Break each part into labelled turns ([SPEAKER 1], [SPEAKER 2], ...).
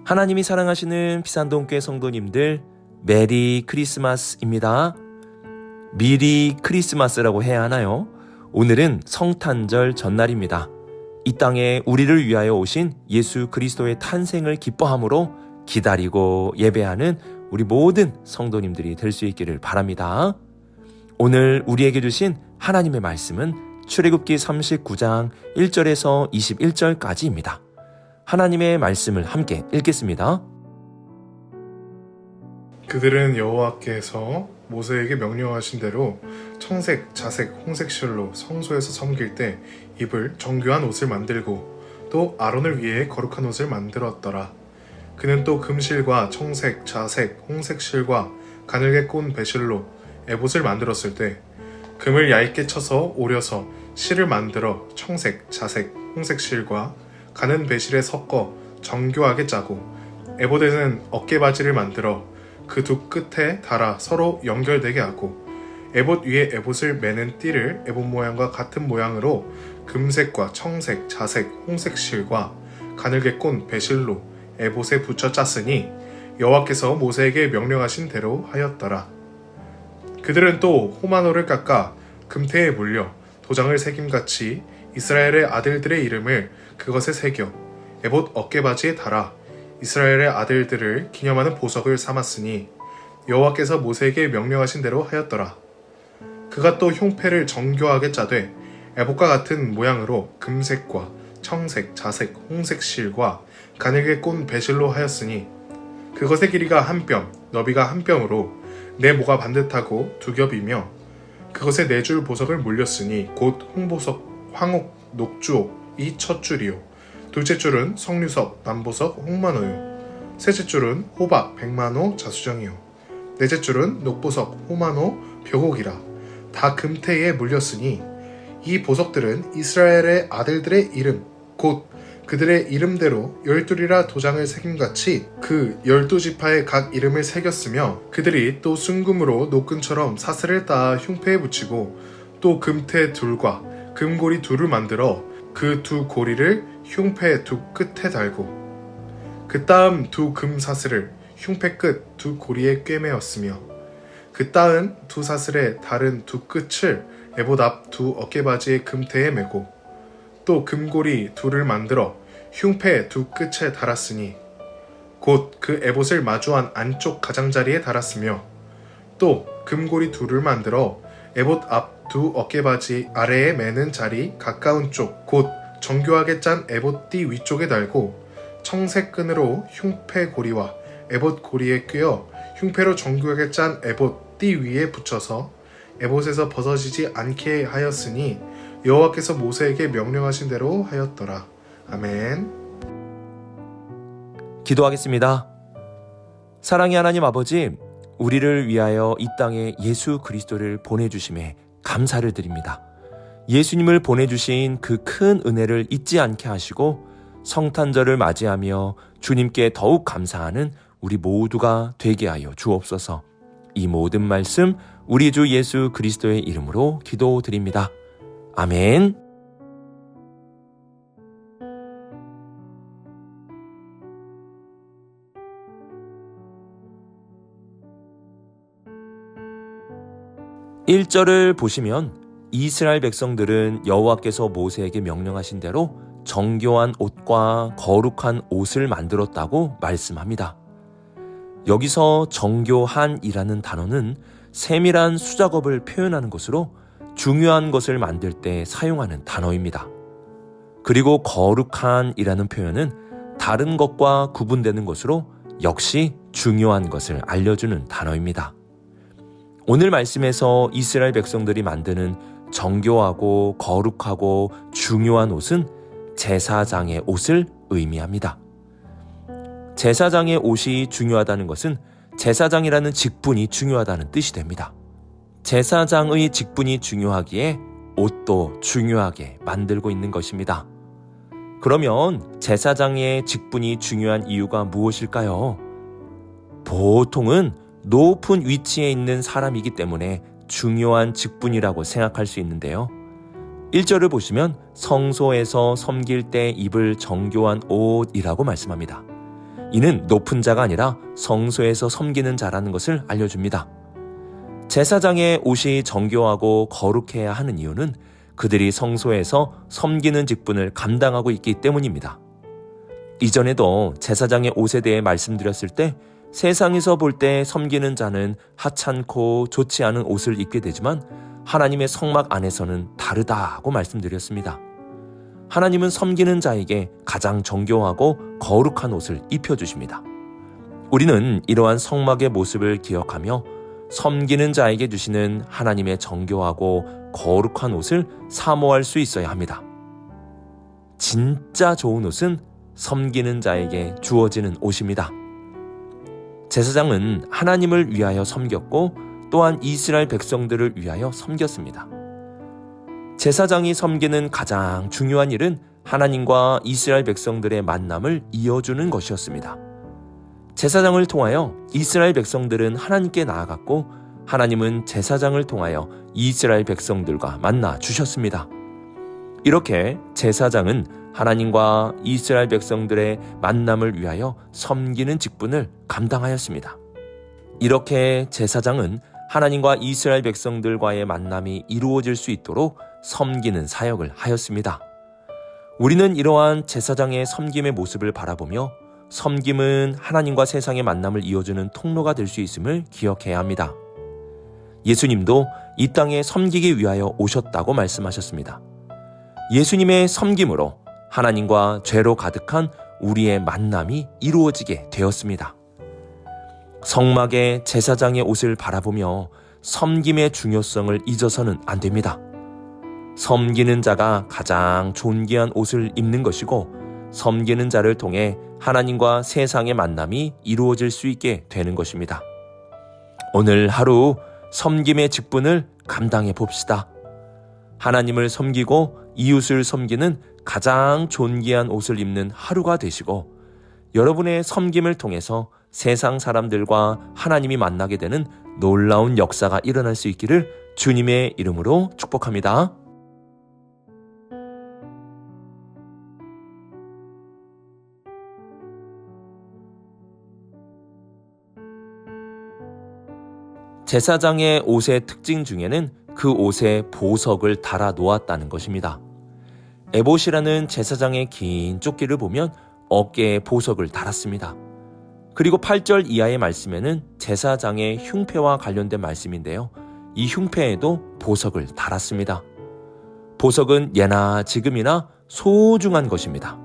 [SPEAKER 1] 하나님이 사랑하시는 비산동교회 성도님들, 메리 크리스마스입니다. 미리 크리스마스라고 해야 하나요? 오늘은 성탄절 전날입니다. 이 땅에 우리를 위하여 오신 예수 그리스도의 탄생을 기뻐함으로 기다리고 예배하는 우리 모든 성도님들이 될 수 있기를 바랍니다. 오늘 우리에게 주신 하나님의 말씀은 출애굽기 39장 1절에서 21절까지입니다. 하나님의 말씀을 함께 읽겠습니다.
[SPEAKER 2] 그들은 여호와께서 모세에게 명령하신 대로 청색, 자색, 홍색실로 성소에서 섬길 때 입을 정교한 옷을 만들고 또 아론을 위해 거룩한 옷을 만들었더라. 그는 또 금실과 청색, 자색, 홍색실과 가늘게 꼰 배실로 에봇을 만들었을 때 금을 얇게 쳐서 오려서 실을 만들어 청색, 자색, 홍색실과 가는 배실에 섞어 정교하게 짜고 에봇에는 어깨바지를 만들어 그 두 끝에 달아 서로 연결되게 하고 에봇 위에 에봇을 매는 띠를 에봇 모양과 같은 모양으로 금색과 청색, 자색, 홍색 실과 가늘게 꼰 배실로 에봇에 붙여 짰으니 여호와께서 모세에게 명령하신 대로 하였더라. 그들은 또 호마노를 깎아 금태에 물려 도장을 새김같이 이스라엘의 아들들의 이름을 그것에 새겨 에봇 어깨바지에 달아 이스라엘의 아들들을 기념하는 보석을 삼았으니 여호와께서 모세에게 명령하신 대로 하였더라. 그가 또 흉패를 정교하게 짜되 에봇과 같은 모양으로 금색과 청색, 자색, 홍색 실과 가늘게 꼰 배실로 하였으니 그것의 길이가 한 뼘, 너비가 한 뼘으로 네 모가 반듯하고 두 겹이며 그것에 네 줄 보석을 물렸으니 곧 홍보석, 황옥, 녹주옥이 첫 줄이요 둘째 줄은 석류석, 남보석, 홍만호요 셋째 줄은 호박, 백만호, 자수정이요 넷째 줄은 녹보석, 호만호, 벽옥이라 다 금태에 물렸으니 이 보석들은 이스라엘의 아들들의 이름 곧 그들의 이름대로 12이라 도장을 새김같이 그 12지파의 각 이름을 새겼으며 그들이 또 순금으로 노끈처럼 사슬을 따아 흉패에 붙이고 또 금태 둘과 금고리 둘을 만들어 그 두 고리를 흉패 두 끝에 달고 그 다음 두 금사슬을 흉패 끝 두 고리에 꿰매었으며 그 다음 두 사슬의 다른 두 끝을 에봇 앞 두 어깨바지의 금태에 매고 또 금고리 둘을 만들어 흉패 두 끝에 달았으니 곧 그 에봇을 마주한 안쪽 가장자리에 달았으며 또 금고리 둘을 만들어 에봇 앞 두 어깨바지 아래에 매는 자리 가까운 쪽 곧 정교하게 짠 에봇 띠 위쪽에 달고 청색 끈으로 흉패 고리와 에봇 고리에 꿰어 흉패로 정교하게 짠 에봇 띠 위에 붙여서 에봇에서 벗어지지 않게 하였으니 여호와께서 모세에게 명령하신 대로 하였더라. 아멘.
[SPEAKER 1] 기도하겠습니다. 사랑의 하나님 아버지, 우리를 위하여 이 땅에 예수 그리스도를 보내주심에 감사를 드립니다. 예수님을 보내주신 그 큰 은혜를 잊지 않게 하시고 성탄절을 맞이하며 주님께 더욱 감사하는 우리 모두가 되게 하여 주옵소서. 이 모든 말씀 우리 주 예수 그리스도의 이름으로 기도드립니다. 아멘. (1절을) 보시면 이스라엘 백성들은 여호와께서 모세에게 명령하신 대로 정교한 옷과 거룩한 옷을 만들었다고 말씀합니다. 여기서 정교한이라는 단어는 세밀한 수작업을 표현하는 것으로 중요한 것을 만들 때 사용하는 단어입니다. 그리고 거룩한이라는 표현은 다른 것과 구분되는 것으로 역시 중요한 것을 알려주는 단어입니다. 오늘 말씀에서 이스라엘 백성들이 만드는 정교하고 거룩하고 중요한 옷은 제사장의 옷을 의미합니다. 제사장의 옷이 중요하다는 것은 제사장이라는 직분이 중요하다는 뜻이 됩니다. 제사장의 직분이 중요하기에 옷도 중요하게 만들고 있는 것입니다. 그러면 제사장의 직분이 중요한 이유가 무엇일까요? 보통은 높은 위치에 있는 사람이기 때문에 중요한 직분이라고 생각할 수 있는데요. 1절을 보시면 성소에서 섬길 때 입을 정교한 옷이라고 말씀합니다. 이는 높은 자가 아니라 성소에서 섬기는 자라는 것을 알려줍니다. 제사장의 옷이 정교하고 거룩해야 하는 이유는 그들이 성소에서 섬기는 직분을 감당하고 있기 때문입니다. 이전에도 제사장의 옷에 대해 말씀드렸을 때 세상에서 볼 때 섬기는 자는 하찮고 좋지 않은 옷을 입게 되지만 하나님의 성막 안에서는 다르다고 말씀드렸습니다. 하나님은 섬기는 자에게 가장 정교하고 거룩한 옷을 입혀주십니다. 우리는 이러한 성막의 모습을 기억하며 섬기는 자에게 주시는 하나님의 정교하고 거룩한 옷을 사모할 수 있어야 합니다. 진짜 좋은 옷은 섬기는 자에게 주어지는 옷입니다. 제사장은 하나님을 위하여 섬겼고 또한 이스라엘 백성들을 위하여 섬겼습니다. 제사장이 섬기는 가장 중요한 일은 하나님과 이스라엘 백성들의 만남을 이어주는 것이었습니다. 제사장을 통하여 이스라엘 백성들은 하나님께 나아갔고 하나님은 제사장을 통하여 이스라엘 백성들과 만나 주셨습니다. 이렇게 제사장은 하나님과 이스라엘 백성들의 만남을 위하여 섬기는 직분을 감당하였습니다. 이렇게 제사장은 하나님과 이스라엘 백성들과의 만남이 이루어질 수 있도록 섬기는 사역을 하였습니다. 우리는 이러한 제사장의 섬김의 모습을 바라보며 섬김은 하나님과 세상의 만남을 이어주는 통로가 될 수 있음을 기억해야 합니다. 예수님도 이 땅에 섬기기 위하여 오셨다고 말씀하셨습니다. 예수님의 섬김으로 하나님과 죄로 가득한 우리의 만남이 이루어지게 되었습니다. 성막의 제사장의 옷을 바라보며 섬김의 중요성을 잊어서는 안 됩니다. 섬기는 자가 가장 존귀한 옷을 입는 것이고 섬기는 자를 통해 하나님과 세상의 만남이 이루어질 수 있게 되는 것입니다. 오늘 하루 섬김의 직분을 감당해 봅시다. 하나님을 섬기고 이웃을 섬기는 가장 존귀한 옷을 입는 하루가 되시고 여러분의 섬김을 통해서 세상 사람들과 하나님이 만나게 되는 놀라운 역사가 일어날 수 있기를 주님의 이름으로 축복합니다. 제사장의 옷의 특징 중에는 그 옷에 보석을 달아 놓았다는 것입니다. 에봇이라는 제사장의 긴 조끼를 보면 어깨에 보석을 달았습니다. 그리고 8절 이하의 말씀에는 제사장의 흉패와 관련된 말씀인데요. 이 흉패에도 보석을 달았습니다. 보석은 예나 지금이나 소중한 것입니다.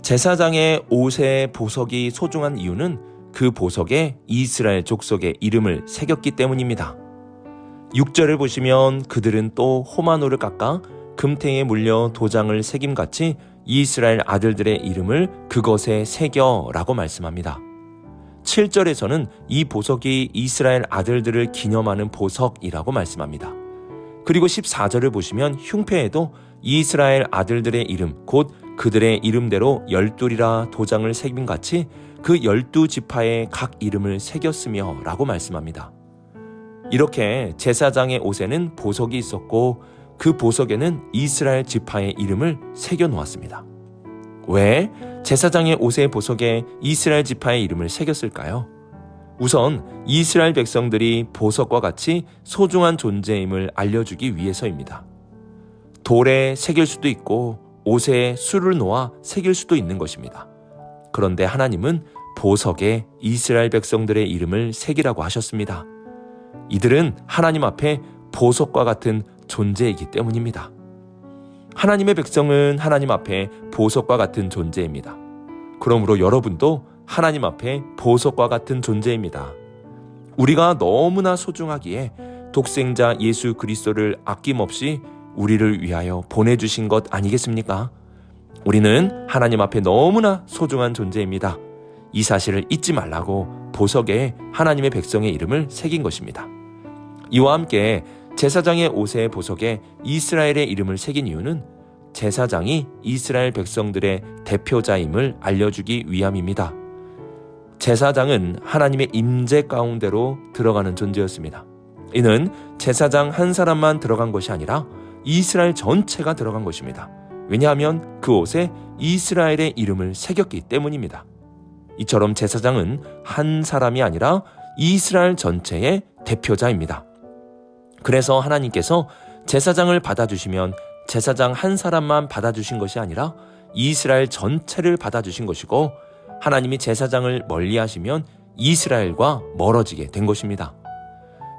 [SPEAKER 1] 제사장의 옷에 보석이 소중한 이유는 그 보석에 이스라엘 족속의 이름을 새겼기 때문입니다. 6절을 보시면 그들은 또 호마노를 깎아 금탱에 물려 도장을 새김같이 이스라엘 아들들의 이름을 그것에 새겨라고 말씀합니다. 7절에서는 이 보석이 이스라엘 아들들을 기념하는 보석이라고 말씀합니다. 그리고 14절을 보시면 흉패에도 이스라엘 아들들의 이름 곧 그들의 이름대로 12이라 도장을 새김같이 그 12지파의 각 이름을 새겼으며 라고 말씀합니다. 이렇게 제사장의 옷에는 보석이 있었고 그 보석에는 이스라엘 지파의 이름을 새겨 놓았습니다. 왜 제사장의 옷의 보석에 이스라엘 지파의 이름을 새겼을까요? 우선 이스라엘 백성들이 보석과 같이 소중한 존재임을 알려주기 위해서입니다. 돌에 새길 수도 있고 옷에 술을 놓아 새길 수도 있는 것입니다. 그런데 하나님은 보석에 이스라엘 백성들의 이름을 새기라고 하셨습니다. 이들은 하나님 앞에 보석과 같은 존재이기 때문입니다. 하나님의 백성은 하나님 앞에 보석과 같은 존재입니다. 그러므로 여러분도 하나님 앞에 보석과 같은 존재입니다. 우리가 너무나 소중하기에 독생자 예수 그리스도를 아낌없이 우리를 위하여 보내주신 것 아니겠습니까? 우리는 하나님 앞에 너무나 소중한 존재입니다. 이 사실을 잊지 말라고 보석에 하나님의 백성의 이름을 새긴 것입니다. 이와 함께 제사장의 옷의 보석에 이스라엘의 이름을 새긴 이유는 제사장이 이스라엘 백성들의 대표자임을 알려주기 위함입니다. 제사장은 하나님의 임재 가운데로 들어가는 존재였습니다. 이는 제사장 한 사람만 들어간 것이 아니라 이스라엘 전체가 들어간 것입니다. 왜냐하면 그 옷에 이스라엘의 이름을 새겼기 때문입니다. 이처럼 제사장은 한 사람이 아니라 이스라엘 전체의 대표자입니다. 그래서 하나님께서 제사장을 받아주시면 제사장 한 사람만 받아주신 것이 아니라 이스라엘 전체를 받아주신 것이고, 하나님이 제사장을 멀리하시면 이스라엘과 멀어지게 된 것입니다.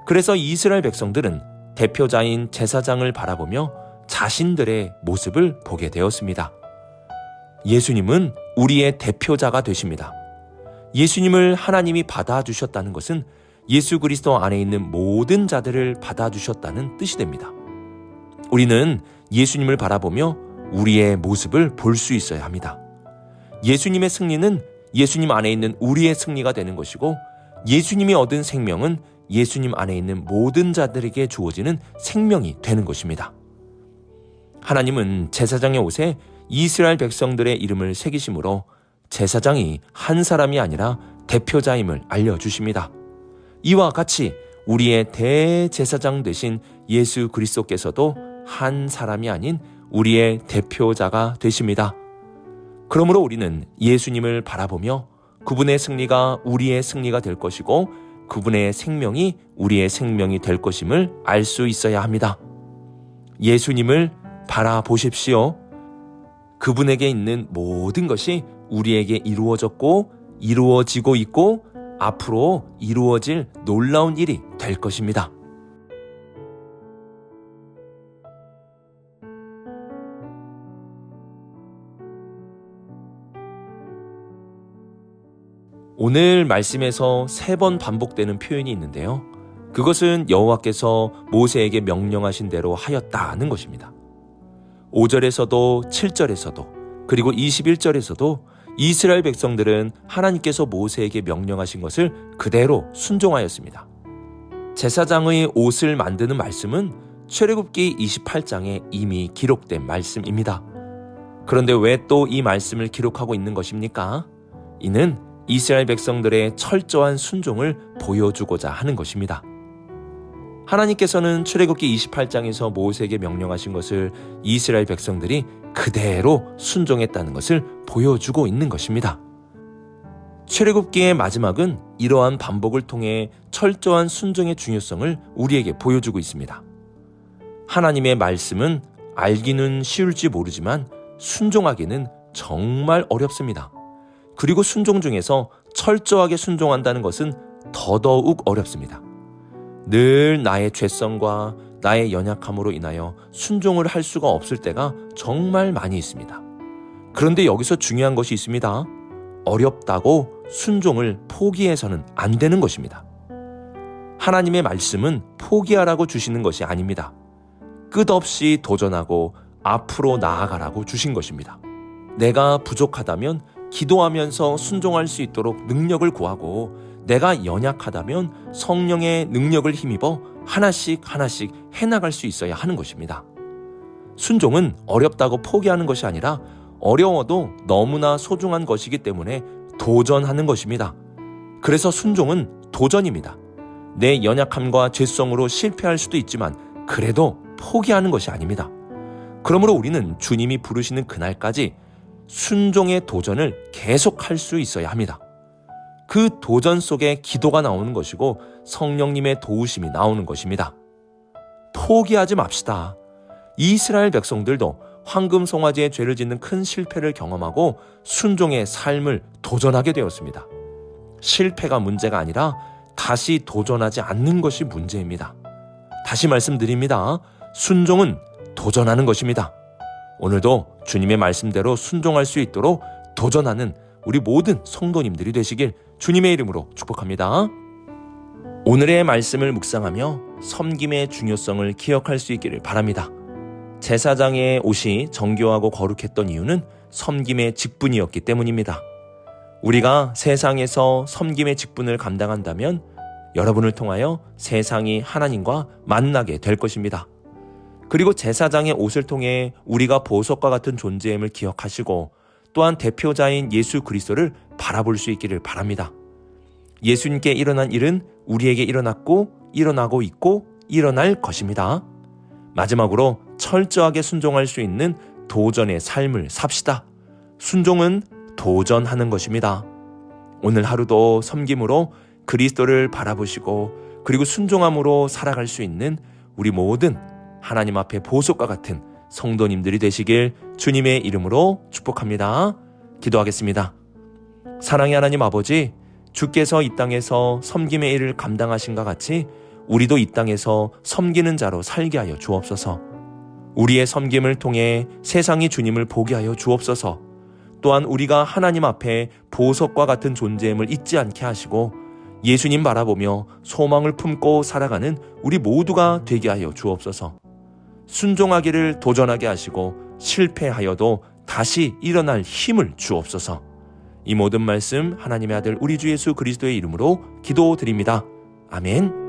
[SPEAKER 1] 그래서 이스라엘 백성들은 대표자인 제사장을 바라보며 자신들의 모습을 보게 되었습니다. 예수님은 우리의 대표자가 되십니다. 예수님을 하나님이 받아주셨다는 것은 예수 그리스도 안에 있는 모든 자들을 받아주셨다는 뜻이 됩니다. 우리는 예수님을 바라보며 우리의 모습을 볼 수 있어야 합니다. 예수님의 승리는 예수님 안에 있는 우리의 승리가 되는 것이고, 예수님이 얻은 생명은 예수님 안에 있는 모든 자들에게 주어지는 생명이 되는 것입니다. 하나님은 제사장의 옷에 이스라엘 백성들의 이름을 새기심으로 제사장이 한 사람이 아니라 대표자임을 알려주십니다. 이와 같이 우리의 대제사장 되신 예수 그리스도께서도 한 사람이 아닌 우리의 대표자가 되십니다. 그러므로 우리는 예수님을 바라보며 그분의 승리가 우리의 승리가 될 것이고, 그분의 생명이 우리의 생명이 될 것임을 알 수 있어야 합니다. 예수님을 바라보십시오. 그분에게 있는 모든 것이 우리에게 이루어졌고 이루어지고 있고 앞으로 이루어질 놀라운 일이 될 것입니다. 오늘 말씀에서 3번 반복되는 표현이 있는데요. 그것은 여호와께서 모세에게 명령하신 대로 하였다는 것입니다. 5절에서도 7절에서도 그리고 21절에서도 이스라엘 백성들은 하나님께서 모세에게 명령하신 것을 그대로 순종하였습니다. 제사장의 옷을 만드는 말씀은 출애굽기 28장에 이미 기록된 말씀입니다. 그런데 왜 또 이 말씀을 기록하고 있는 것입니까? 이는 이스라엘 백성들의 철저한 순종을 보여주고자 하는 것입니다. 하나님께서는 출애굽기 28장에서 모세에게 명령하신 것을 이스라엘 백성들이 그대로 순종했다는 것을 보여주고 있는 것입니다. 출애굽기의 마지막은 이러한 반복을 통해 철저한 순종의 중요성을 우리에게 보여주고 있습니다. 하나님의 말씀은 알기는 쉬울지 모르지만 순종하기는 정말 어렵습니다. 그리고 순종 중에서 철저하게 순종한다는 것은 더더욱 어렵습니다. 늘 나의 죄성과 나의 연약함으로 인하여 순종을 할 수가 없을 때가 정말 많이 있습니다. 그런데 여기서 중요한 것이 있습니다. 어렵다고 순종을 포기해서는 안 되는 것입니다. 하나님의 말씀은 포기하라고 주시는 것이 아닙니다. 끝없이 도전하고 앞으로 나아가라고 주신 것입니다. 내가 부족하다면 기도하면서 순종할 수 있도록 능력을 구하고, 내가 연약하다면 성령의 능력을 힘입어 하나씩 해나갈 수 있어야 하는 것입니다. 순종은 어렵다고 포기하는 것이 아니라 어려워도 너무나 소중한 것이기 때문에 도전하는 것입니다. 그래서 순종은 도전입니다. 내 연약함과 죄성으로 실패할 수도 있지만 그래도 포기하는 것이 아닙니다. 그러므로 우리는 주님이 부르시는 그날까지 순종의 도전을 계속할 수 있어야 합니다. 그 도전 속에 기도가 나오는 것이고 성령님의 도우심이 나오는 것입니다. 포기하지 맙시다. 이스라엘 백성들도 황금 송아지의 죄를 짓는 큰 실패를 경험하고 순종의 삶을 도전하게 되었습니다. 실패가 문제가 아니라 다시 도전하지 않는 것이 문제입니다. 다시 말씀드립니다. 순종은 도전하는 것입니다. 오늘도 주님의 말씀대로 순종할 수 있도록 도전하는 우리 모든 성도님들이 되시길 주님의 이름으로 축복합니다. 오늘의 말씀을 묵상하며 섬김의 중요성을 기억할 수 있기를 바랍니다. 제사장의 옷이 정교하고 거룩했던 이유는 섬김의 직분이었기 때문입니다. 우리가 세상에서 섬김의 직분을 감당한다면 여러분을 통하여 세상이 하나님과 만나게 될 것입니다. 그리고 제사장의 옷을 통해 우리가 보석과 같은 존재임을 기억하시고 또한 대표자인 예수 그리스도를 바라볼 수 있기를 바랍니다. 예수님께 일어난 일은 우리에게 일어났고 일어나고 있고 일어날 것입니다. 마지막으로 철저하게 순종할 수 있는 도전의 삶을 삽시다. 순종은 도전하는 것입니다. 오늘 하루도 섬김으로 그리스도를 바라보시고 그리고 순종함으로 살아갈 수 있는 우리 모든 하나님 앞에 보석과 같은 성도님들이 되시길 주님의 이름으로 축복합니다. 기도하겠습니다. 사랑의 하나님 아버지, 주께서 이 땅에서 섬김의 일을 감당하신과 같이 우리도 이 땅에서 섬기는 자로 살게 하여 주옵소서. 우리의 섬김을 통해 세상이 주님을 보게 하여 주옵소서. 또한 우리가 하나님 앞에 보석과 같은 존재임을 잊지 않게 하시고 예수님 바라보며 소망을 품고 살아가는 우리 모두가 되게 하여 주옵소서. 순종하기를 도전하게 하시고 실패하여도 다시 일어날 힘을 주옵소서. 이 모든 말씀 하나님의 아들 우리 주 예수 그리스도의 이름으로 기도드립니다. 아멘.